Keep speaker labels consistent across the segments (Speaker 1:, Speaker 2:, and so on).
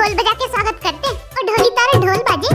Speaker 1: ढोल बजा के स्वागत करते और ढोली तारा ढोल बाजे।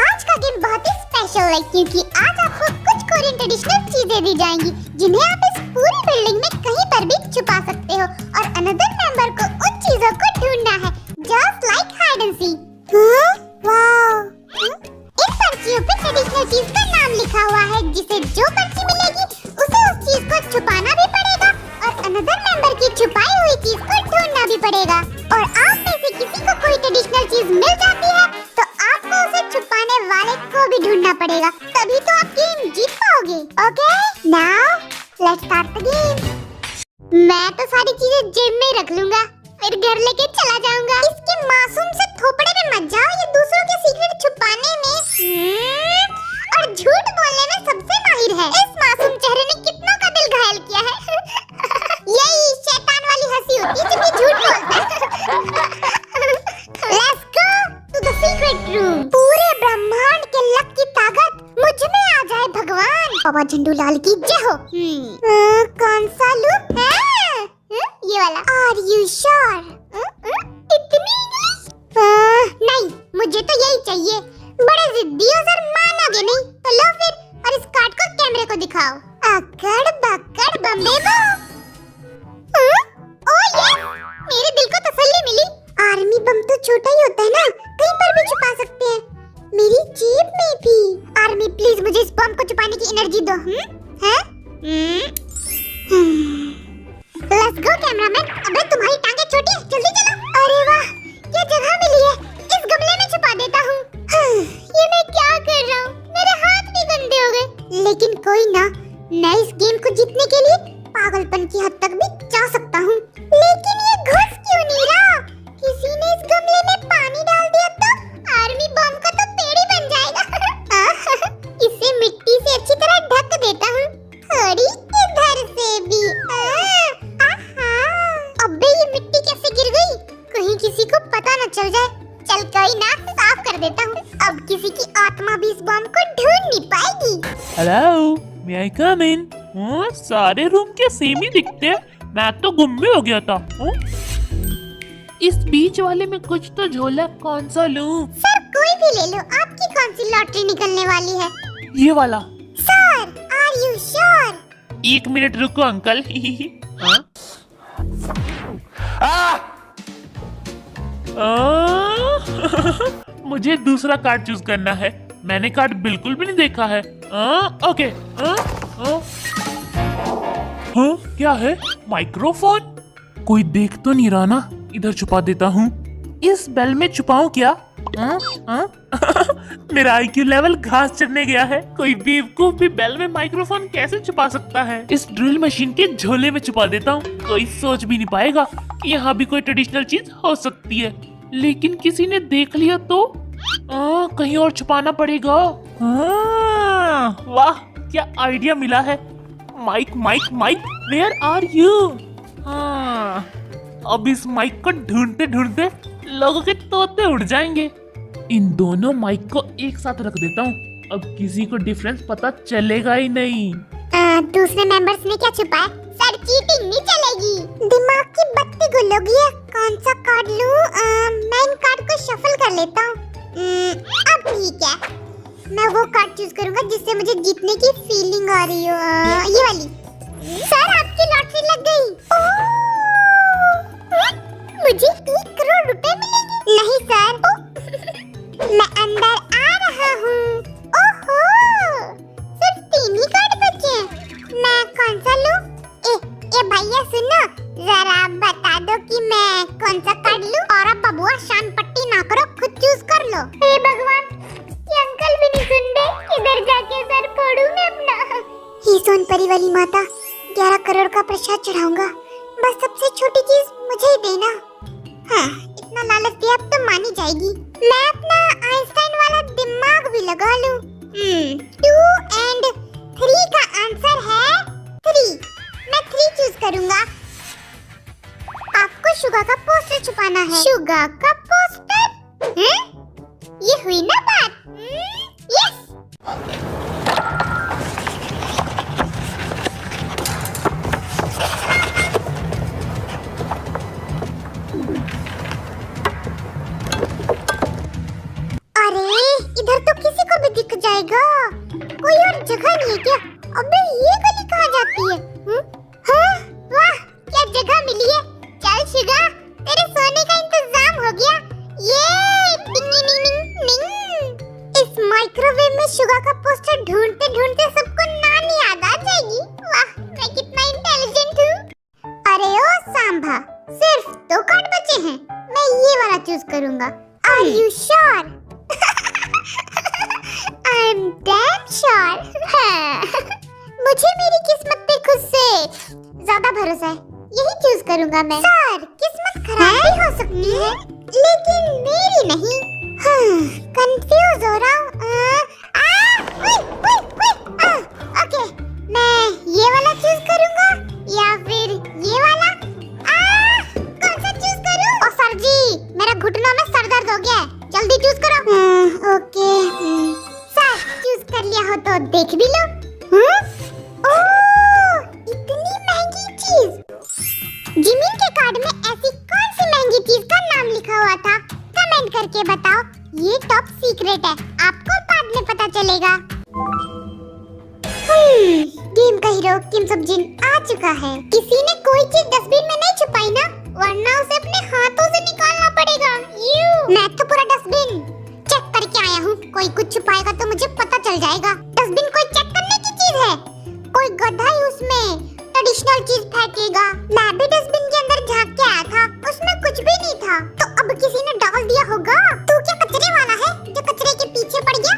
Speaker 1: आज का गेम बहुत ही स्पेशल है क्योंकि आज आपको कुछ कोरियन ट्रेडिशनल चीजें दी जाएंगी जिन्हें आप इस पूरी बिल्डिंग में कहीं पर भी छुपा सकते हो और अनदर मेंबर को उन चीजों को ढूंढना है, just like hide and seek. Wow! इन पर्चियों पे ट्रेडिशनल चीज का नाम लिखा हुआ है जिसे जो पर्ची मिलेगी उसे उस चीज को छुपाना भी पड़ेगा और अनदर मेंबर की छुपाई हुई चीज को ढूंढना भी पड़ेगा। और आप में से किसी को कोई ट्रेडिशनल चीज मिल जाती है तो आपको उसे छुपाने वाले को भी ढूंढना पड़ेगा, तभी तो आप गेम जीत पाओगे। Okay, now let's start the game. मैं तो सारी चीजें जेब में रख लूंगा, फिर घर लेके चला जाऊंगा। इसके मासूम से थोपड़े में मत जाओ, ये दूसरों के सीक्रेट छुपाने में और झूठ बोलने में सबसे माहिर है। इस मासूम चेहरे ने कितनों का दिल घायल किया है। यही शैतान वाली हंसी होती है जब ये झूठ बोलता है। Let's go to the secret room। पूरे ब्रह्मांड के लक की ताकत मुझ में आ जाए भगवान। बाबा झंडू लाल की जय हो। कौन सा लूप है? ये वाला। Are you sure? इतनी इंग्लिश? नहीं, मुझे तो यही चाहिए। बड़े जिद्दी हो सर, मानोगे नहीं तो लो फिर, और इस कार्ड को कैमरे को दिखाओ। अकड़ बकड़ बम्बे बो। ओह यस, मेरे दिल को तसल्ली मिली। आर्मी बम तो छोटा ही होता है ना, कहीं पर भी छुपा सकते हैं। मेरी जेब में भी। आर्मी प्लीज मुझे इस बम को छुपाने की एनर्जी दो। हैं? Let's go cameraman. अबे तुम्हारी टांगे छोटी है, जल्दी चलो। अरे वाह, क्या जगह मिली है। इस गमले में छुपा देता हूँ। ये मैं क्या कर रहा हूँ, मेरे हाथ भी गंदे हो गए। लेकिन कोई ना, मैं इस गेम को जीतने के लिए पागलपन की हद तक भी जा सकता हूँ। लेकिन ये घुस क्यों नहीं रहा? किसी ने इस गमले में पानी डाल दिया तो आर्मी बम का तो पेड़ ही बन जाएगा। इसे मिट्टी से अच्छी तरह ढक देता हूँ, थोड़ी इधर से भी। अबे ये मिट्टी कैसे गिर गई? कहीं किसी को पता न चल जाए। चल कोई ना, साफ कर देता हूँ। अब किसी की आत्मा भी इस बम को ढूंढ नहीं पाएगी।
Speaker 2: हेलो, मे आई कम इन? सारे रूम के सेम ही दिखते हैं, मैं तो गुम भी हो गया था। इस बीच वाले में कुछ तो झोला, कौन सा लूं?
Speaker 1: सर कोई भी ले लो, आपकी कौन सी लॉटरी निकलने वाली है?
Speaker 2: ये वाला।
Speaker 1: Sir, are you sure?
Speaker 2: 1 minute रुको अंकल। मुझे दूसरा कार्ड चूज करना है, मैंने कार्ड बिल्कुल भी नहीं देखा है। ओके। क्या है? माइक्रोफोन? कोई देख तो नहीं रहा ना? इधर छुपा देता हूँ। इस बेल में छुपाऊं क्या? मेरा IQ लेवल घास चढ़ने गया है। कोई बेवकूफ भी बेल में माइक्रोफोन कैसे छुपा सकता है? इस ड्रिल मशीन के झोले में छुपा देता हूँ, कोई सोच भी नहीं पाएगा कि यहाँ भी कोई ट्रेडिशनल चीज हो सकती है। लेकिन किसी ने देख लिया तो कहीं और छुपाना पड़ेगा। वाह, क्या आइडिया मिला है। Mic mic mic, where are you? अब इस माइक को ढूंढते ढूंढते लोगों के तोते उड़ जाएंगे। इन दोनों माइक को एक साथ रख देता हूँ, अब किसी को डिफरेंस पता चलेगा ही नहीं।
Speaker 1: दूसरे मेंबर्स ने क्या छुपाया? सर चीटिंग नहीं चलेगी। दिमाग की बत्ती गुल हो गई है। कौन सा कार्ड लूं? मैं इन कार्ड को शफल कर लेता हूँ। अब ठीक है, मैं वो कार्ड चूज करूंगा जिससे मुझे जीतने की फीलिंग आ रही हो। ये वाली। सर आपकी लॉटरी लग गई। मुझे 1 करोड़ रुपए मिलेंगे। नहीं सर, मैं अंदर आ रहा हूँ। ओहो, सिर्फ 3 ही कार्ड बचे हैं। मैं कौन सा लूं? ए भैया सुनो, जरा बता दो कि मैं कौन सा कार्ड लूं। और अब बबुआ शान पट्टी ना करो, खुद चूज कर लो। हे भगवान, ये अंकल भी नहीं सुन रहे। किधर जाके सर फोड़ूं मैं अपना? ही सोन परी वाली माता, 11 करोड़ का प्रसाद चढ़ाऊंगा। बस सबसे छोटी चीज मुझे ही देना। हाँ, इतना लालच दिया अब तो मानी जाएगी। मैं अपना आइंस्टाइन वाला दिमाग भी लगा लूं। 2 और 3 का आंसर है 3। मैं 3 चूज करूंगा। आपको शुगा का पोस्टर छुपाना है। शुगा का पोस्टर? ये हुई ना बात? यस। जगह मिली है। चल शिगा, तेरे सोने का इंतजाम हो गया। ये टिंग टिंग टिंग टिंग। इस माइक्रोवेव में शुगा का पोस्टर ढूंढते ढूंढते सबको नानी याद आ जाएगी। वाह, मैं कितना इंटेलिजेंट हूँ। अरे ओ सांभा, सिर्फ 2 कार्ड बचे हैं। मैं ये वाला चूज करूंगा। Are you sure? I'm damn sure. मुझे मेरी किस्मत पे खुद से ज्यादा भरोसा है। यही चूज करूंगा मैं। सर, किस्मत खराब भी हो सकती है, लेकिन मेरी नहीं। कंफ्यूज हो रहा हूँ। ओके, मैं ये वाला चूज करूंगा या फिर ये वाला। कौन सा चूज करूं? ओ सर जी, मेरा घुटनों में सर दर्द हो गया है। जल्दी चूज करो। ओके सर, चूज कर लिया हो तो देख भी लो। ओह, इतनी महंगी चीज। जिमिन के कार्ड में ऐसी कौन सी महंगी चीज का नाम लिखा हुआ था? कमेंट करके बताओ। ये टॉप सीक्रेट है, आपको बाद में पता चलेगा। गेम का हीरो किम सब जिन आ चुका है। किसी ने कोई चीज डस्टबिन में नहीं छुपाई ना, वरना उसे अपने हाथों से निकालना पड़ेगा। मैं तो पूरा डस्टबिन चेक करके आया हूँ। कोई कुछ छुपाएगा तो मुझे पता चल जाएगा। डस्टबिन कोई चेक करने की चीज है? कोई गधा ही उसमें ट्रेडिशनल चीज फेंकेगा। मैं भी डस्टबिन के अंदर झांक के आया था, उसमें कुछ भी नहीं था। तो अब किसी ने डाल दिया होगा। तू क्या कचरे वाला है जो कचरे के पीछे पड़ गया?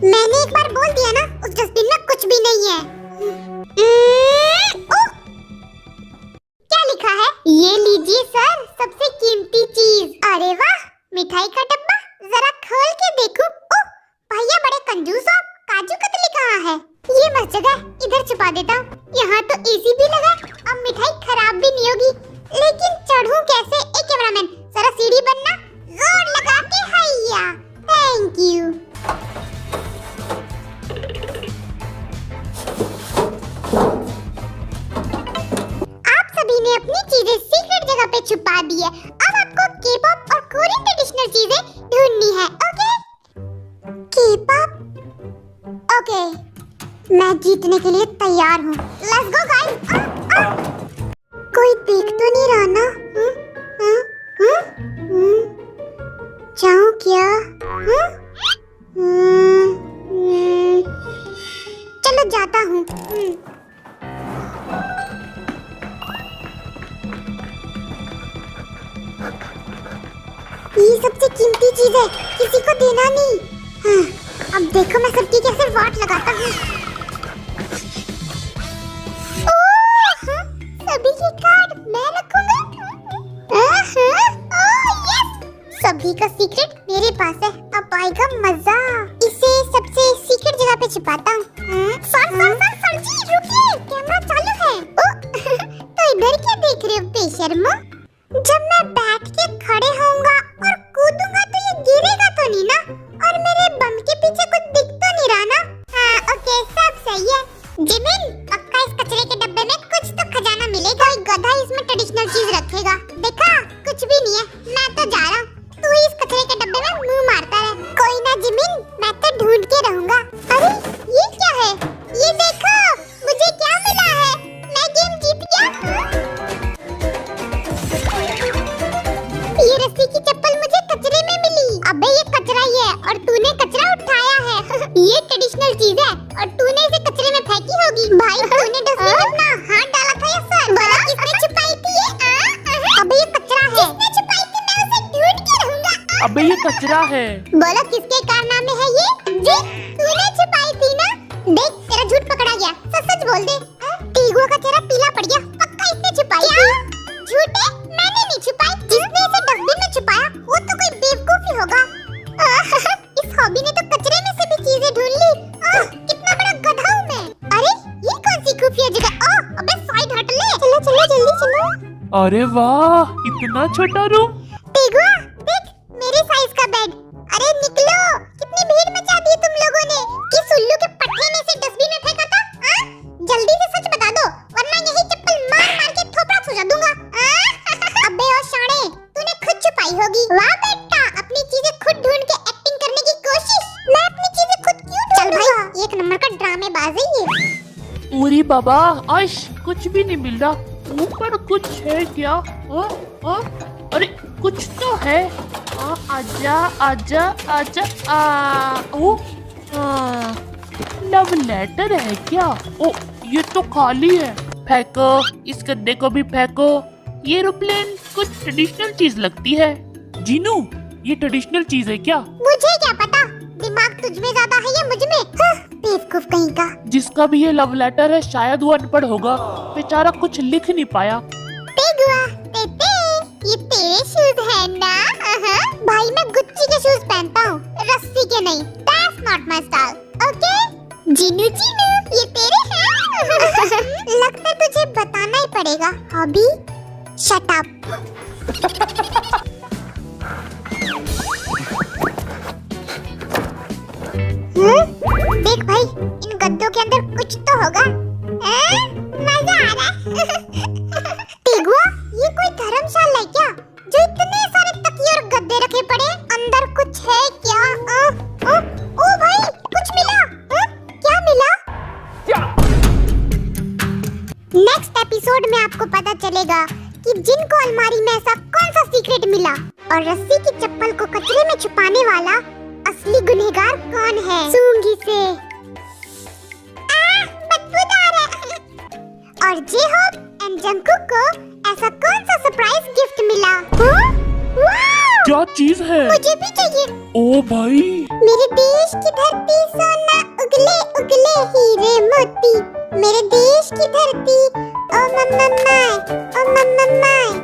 Speaker 1: मैंने एक बार बोल दिया ना, उस डस्टबिन में कुछ भी नहीं है। क्या लिखा है? ये लीजिए सर, सबसे कीमती चीज। अरे वाह, मिठाई का डब्बा। जरा खोल के देखूं। ओह, भैया बड़े कंजूस हो। काजू कतली कहाँ है? ये मस्त जगह, इधर छुपा देता हूँ। यहाँ तो एसी भी लगा, अब मिठाई खराब भी नहीं होगी। लेकिन चढ़ूं कैसे? ए कैमरामैन, जरा सीढ़ी बनना। जोर लगा के हैया। Thank you. सभी ने अपनी चीजें सीक्रेट जगह पे छुपा दी है। अब आपको के-पॉप और कोरियन ट्रेडिशनल चीजें ढूंढनी है। ओके? के-पॉप? ओके, मैं जीतने के लिए तैयार हूँ। Let's go guys. कोई देख तो नहीं रहा ना? जाऊँ क्या? चलो जाता हूँ। ये सबसे कीमती चीज है, किसी को देना नहीं। अब देखो मैं सबकी कैसे वाट लगाता हूँ। सभी के कार्ड मैं रखूंगा। सभी का सीक्रेट मेरे पास है, अब आएगा मजा। इसे सबसे सीक्रेट जगह पे छिपाता हूँ। सर जी रुकिए, कैमरा चालू है। तो इधर क्या देख रहे हो बेशर्मो? जब मैं बैठ के खड़े होऊंगा और कूदूंगा तो ये गिरेगा तो नहीं ना? और मेरे बम के पीछे कुछ दिख तो नहीं रहा ना? हाँ ओके, सब सही है। जिमिन, पक्का इस कचरे के डब्बे में कुछ तो खजाना मिलेगा। कोई गधा इसमें ट्रेडिशनल चीज रखेगा। देखा, कुछ भी नहीं है। मैं तो जा रहा हूँ, तू इस कचरे के डब्बे में मुंह मारता रहे। कोई ना जिमिन, मैं तो ढूंढ के रहूंगा। अरे ये क्या है? ये देखो, मुझे क्या मिला है। मैं गेम जीत गया। ये रस्सी की चप्पल मुझे कचरे में मिली। अबे ये कचरा ही है और तूने कचरा उठाया है। ये ट्रेडिशनल चीज है और तूने इसे कचरे में फेंकी होगी। भाई तूने डस्टबिन में अपना हाथ डाला था या सर? बोला किसने छुपाई थी ये? अबे ये कचरा है। किसने छुपाई थी? मैं उसे ढूंढ के रहूंगा।
Speaker 2: अबे ये कचरा है।
Speaker 1: बोला किसके कारनामे है ये? जी, तूने छुपाई थी ना? देख, तेरा झूठ पकड़ा गया। सच सच बोल दे। टीगो का चेहरा पीला पड़ गया। पक्का इसने छुपाई थी। झूठे, मैंने नहीं छुपाई। जिसने इसे डस्टबिन में छुपाया वो तो कोई बेवकूफ ही होगा। इस हॉबी ने तो कचरे में से भी चीजें ढूंढ ली। कितना बड़ा गधा हूँ मैं। अरे ये कौन सी खुफिया जगह? अबे साइड हट ले। चलो चलो जल्दी चलो।
Speaker 2: अरे वाह, इतना छोटा रूम।
Speaker 1: टीगो देख, मेरे साइज का बेड। अरे निकलो, कितनी भीड़ मचा दी तुम लोगों ने। किस उल्लू के पट्टे ने इसे डस्टबिन में फेंका था? जल्दी से सच बता दो, वरना यही चप्पल मार मार के थोपड़ा सुझा दूंगा। अबे ओ शाणे, तूने खुद छुपाई होगी। वाह बेटा, अपनी चीजें खुद ढूंढ के एक्टिंग करने की कोशिश। मैं अपनी चीजें खुद क्यों ढूंढूंगा? चल भाई, एक नंबर का ड्रामेबाज है ये।
Speaker 2: अरे बाबा, आश कुछ भी नहीं मिल रहा। ऊपर कुछ है क्या? अरे कुछ तो है। आजा आजा आजा। लव लेटर है क्या? ओ ये तो खाली है। फेंको, इस गद्दे को भी फेंको। ये एरोप्लेन कुछ ट्रेडिशनल चीज लगती है। जीनू, ये ट्रेडिशनल चीज है क्या?
Speaker 1: मुझे क्या पता, दिमाग तुझ में ज्यादा है या मुझ में? बेवकूफ कहीं का।
Speaker 2: जिसका भी ये लव लेटर है शायद वो अनपढ़ होगा, बेचारा कुछ लिख नहीं पाया।
Speaker 1: तेगुआ, तेते, ये तेरे शूज है ना? भाई मैं गुच्ची के शूज पहनता हूँ, रस्सी के नहीं। That's not my style, okay? Jinu Jinu, ये तेरे हैं? लगता है तुझे बताना ही पड़ेगा। Hobby, shut up. देख भाई, इन गद्दों के अंदर कुछ तो होगा। मजा आ रहा है। तेगुआ, ये कोई धर्मशाला है क्या, जो इतने सारे तकिए और गद्दे रखे पड़े? अंदर कुछ है क्या? ओ भाई, कुछ मिला। क्या मिला? नेक्स्ट एपिसोड में आपको पता चलेगा कि जिनको अलमारी में ऐसा कौन सा सीक्रेट मिला और रस्सी की चप्पल को कचरे में छुपाने वाला असली गुनहगार कौन है। सूंगी से बदबूदार है। और जे-होप एंड जंगकुक को ऐसा कौन सा सरप्राइज गिफ्ट मिला? वाव!
Speaker 2: क्या चीज है?
Speaker 1: मुझे भी चाहिए।
Speaker 2: ओ भाई,
Speaker 1: मेरे देश की धरती सोना, उगले उगले हीरे मोती। मेरे देश की धरती, ओ मम्मा माय, ओ मम्मा माय।